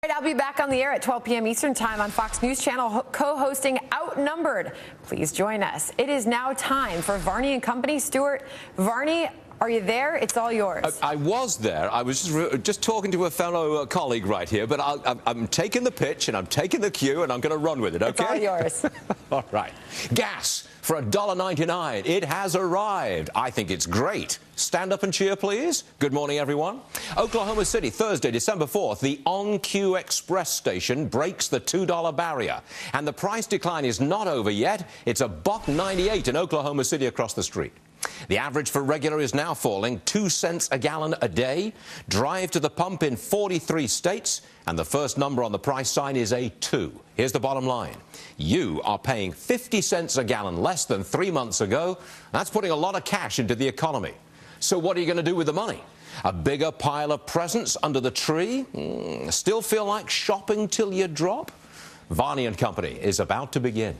All right, I'll be back on the air at 12 p.m. Eastern Time on Fox News Channel, co-hosting Outnumbered. Please join us. It is now time for Varney and Company. Stuart Varney, are you there? It's all yours. I was there. I was just talking to a fellow colleague right here, but I'm taking the pitch and I'm taking the cue and I'm going to run with it, okay? It's all yours. All right. Gas for $1.99. It has arrived. I think it's great. Stand up and cheer, please. Good morning, everyone. Oklahoma City, Thursday, December 4th, the On-Q Express station breaks the $2 barrier. And the price decline is not over yet. It's $1.98 in Oklahoma City across the street. The average for regular is now falling 2 cents a gallon a day. Drive to the pump in 43 states, and the first number on the price sign is a 2. Here's the bottom line. You are paying 50 cents a gallon less than 3 months ago. That's putting a lot of cash into the economy. So what are you going to do with the money? A bigger pile of presents under the tree? Still feel like shopping till you drop? Varney and Company is about to begin.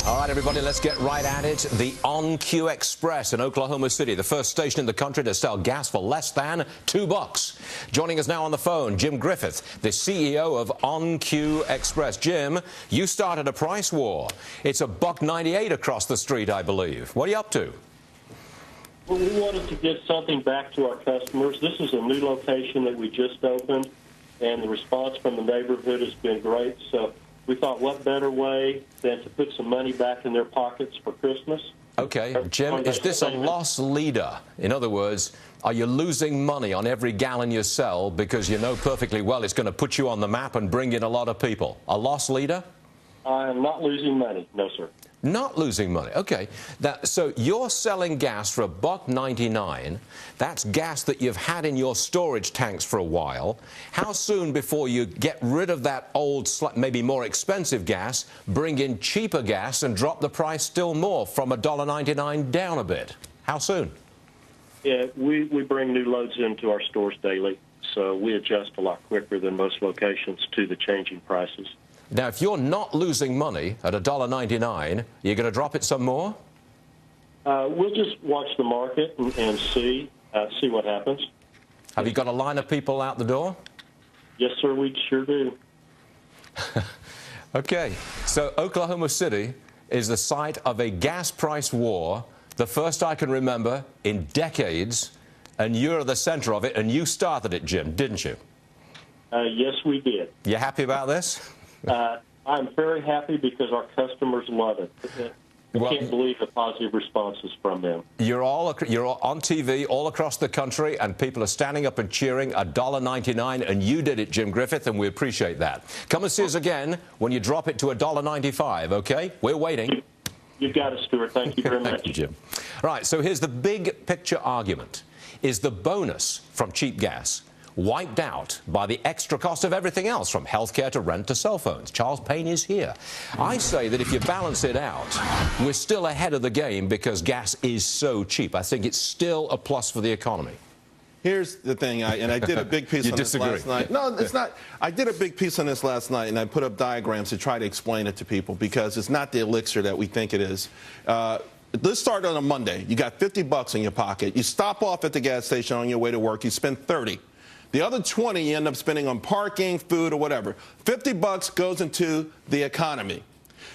All right, everybody, let's get right at it. The On-Q Express in Oklahoma City, the first station in the country to sell gas for less than $2. Joining us now on the phone, Jim Griffith, the CEO of On-Q Express. Jim, you started a price war. It's $1.98 across the street, I believe. What are you up to? Well, we wanted to get something back to our customers. This is a new location that we just opened, and the response from the neighborhood has been great. So we thought, what better way than to put some money back in their pockets for Christmas? Okay, Jim, is this a loss leader? In other words, are you losing money on every gallon you sell because you know perfectly well it's going to put you on the map and bring in a lot of people? A loss leader? I'm not losing money, no, sir. Not losing money. Okay. So you're selling gas for $1.99. That's gas that you've had in your storage tanks for a while. How soon before you get rid of that old, maybe more expensive gas, bring in cheaper gas and drop the price still more from $1.99 down a bit? How soon? Yeah, we bring new loads into our stores daily, so we adjust a lot quicker than most locations to the changing prices. Now, if you're not losing money at $1.99, you're going to drop it some more? We'll just watch the market and see what happens. Have you got a line of people out the door? Yes, sir, we sure do. Okay, so Oklahoma City is the site of a gas price war, the first I can remember in decades, and you're the center of it, and you started it, Jim, didn't you? Yes, we did. You happy about this? I'm very happy because our customers love it. I can't believe the positive responses from them. You're on TV all across the country, and people are standing up and cheering $1.99, and you did it, Jim Griffith, and we appreciate that. Come and see us again when you drop it to $1.95, okay? We're waiting. You've got it, Stuart. Thank you very much. Thank you, Jim. Right, so here's the big picture argument. Is the bonus from cheap gas wiped out by the extra cost of everything else, from healthcare to rent to cell phones? Charles Payne is here. I say that if you balance it out, we're still ahead of the game because gas is so cheap. I think it's still a plus for the economy. Here's the thing, and I did a big piece on this last night. No, it's not. I did a big piece on this last night, and I put up diagrams to try to explain it to people because it's not the elixir that we think it is. Let's start on a Monday. You got $50 in your pocket. You stop off at the gas station on your way to work. You spend $30. The other $20 you end up spending on parking, food, or whatever. $50 goes into the economy.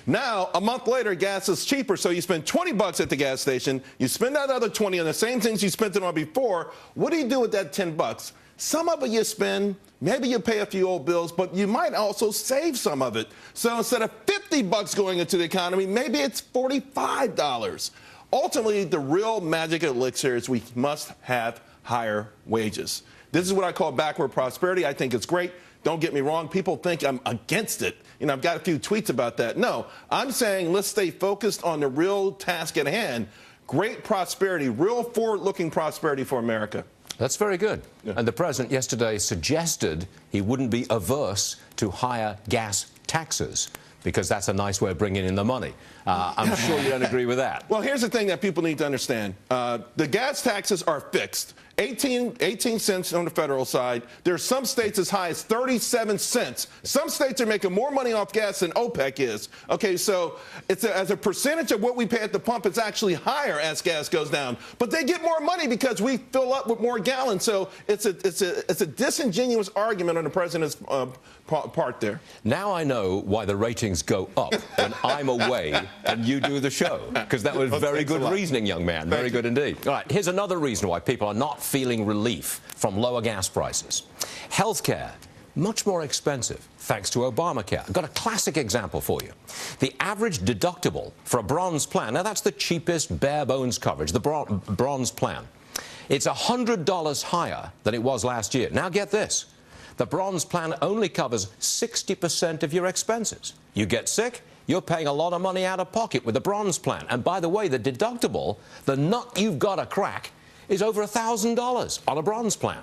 Now, a month later, gas is cheaper, so you spend $20 at the gas station. You spend that other $20 on the same things you spent it on before. What do you do with that $10? Some of it you spend, maybe you pay a few old bills, but you might also save some of it. So instead of $50 going into the economy, maybe it's $45. Ultimately, the real magic elixir is we must have higher wages. This is what I call backward prosperity. I think it's great. Don't get me wrong. People think I'm against it. You know, I've got a few tweets about that. No, I'm saying let's stay focused on the real task at hand. Great prosperity, real forward-looking prosperity for America. That's very good. Yeah. And the president yesterday suggested he wouldn't be averse to higher gas taxes. because that's a nice way of bringing in the money. I'm sure you don't agree with that. Well, here's the thing that people need to understand. The gas taxes are fixed. 18 cents on the federal side. There's some states as high as 37 cents. Some states are making more money off gas than OPEC is. Okay, so as a percentage of what we pay at the pump, it's actually higher as gas goes down. But they get more money because we fill up with more gallons. So it's a disingenuous argument on the president's part there. Now I know why the ratings go up when I'm away and you do the show, because that was very good reasoning, young man. Very good indeed. All right, here's another reason why people are not feeling relief from lower gas prices. Healthcare, much more expensive thanks to Obamacare. I've got a classic example for you. The average deductible for a bronze plan, now that's the cheapest bare bones coverage, the bronze plan. It's $100 higher than it was last year. Now get this. The bronze plan only covers 60% of your expenses. You get sick, you're paying a lot of money out of pocket with the bronze plan. And by the way, the deductible, the nut you've got to crack, is over $1,000 on a bronze plan.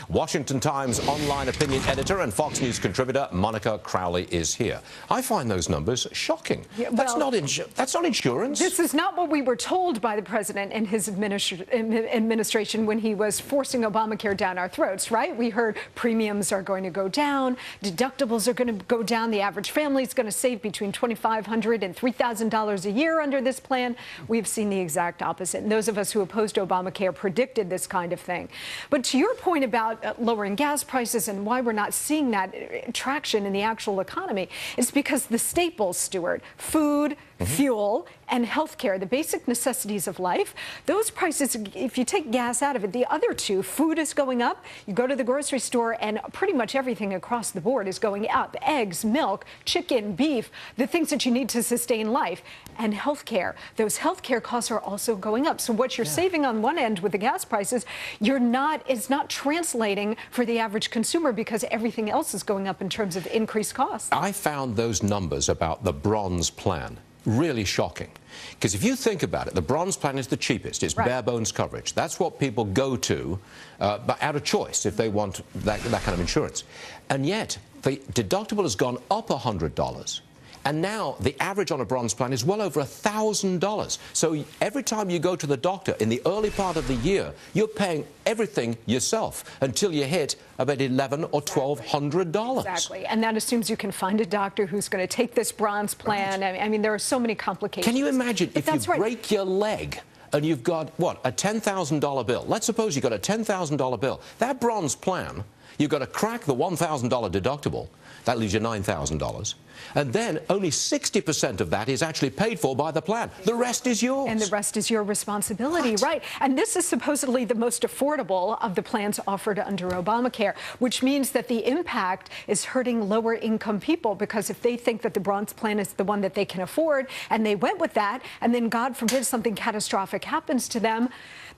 Washington Times online opinion editor and Fox News contributor Monica Crowley is here. I find those numbers shocking. Yeah, well, that's not insurance. This is not what we were told by the president and his administration when he was forcing Obamacare down our throats, right? We heard premiums are going to go down, deductibles are going to go down, the average family is going to save between $2,500 and $3,000 a year under this plan. We've seen the exact opposite. And those of us who opposed Obamacare predicted this kind of thing. But to your point about lowering gas prices and why we're not seeing that traction in the actual economy, it's because the staples, Stuart, food, fuel, and healthcare, the basic necessities of life, those prices, if you take gas out of it, the other two, food is going up. You go to the grocery store and pretty much everything across the board is going up. Eggs, milk, chicken, beef, the things that you need to sustain life. And healthcare, those healthcare costs are also going up. So what you're saving on one end with the gas prices, it's not translating for the average consumer because everything else is going up in terms of increased costs. I found those numbers about the bronze plan really shocking. Because if you think about it, the bronze plan is the cheapest. It's bare bones coverage. That's what people go to out of choice if they want that kind of insurance. And yet, the deductible has gone up $100. And now the average on a bronze plan is well over $1,000. So every time you go to the doctor in the early part of the year, you're paying everything yourself until you hit about $1,100 or $1,200. Exactly. And that assumes you can find a doctor who's going to take this bronze plan. I mean, there are so many complications. Can you imagine if you break your leg and you've got, what, a $10,000 bill? Let's suppose you've got a $10,000 bill. That bronze plan, you've got to crack the $1,000 deductible. That leaves you $9,000. And then only 60% of that is actually paid for by the plan. The rest is yours. And the rest is your responsibility, right? And this is supposedly the most affordable of the plans offered under Obamacare, which means that the impact is hurting lower income people, because if they think that the bronze plan is the one that they can afford and they went with that, and then God forbid something catastrophic happens to them,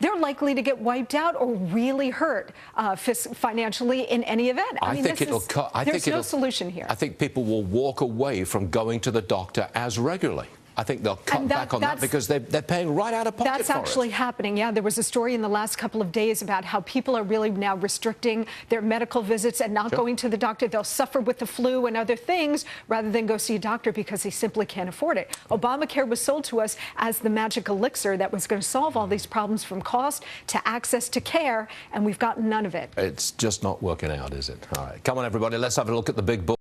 they're likely to get wiped out or really hurt financially in any event. I mean, there's no solution here. I think people will walk away from going to the doctor as regularly. I think they'll cut back on that because they're paying right out of pocket for it. That's actually happening, yeah. There was a story in the last couple of days about how people are really now restricting their medical visits and not going to the doctor. They'll suffer with the flu and other things rather than go see a doctor because they simply can't afford it. Obamacare was sold to us as the magic elixir that was going to solve all these problems from cost to access to care, and we've gotten none of it. It's just not working out, is it? All right. Come on, everybody. Let's have a look at the big book.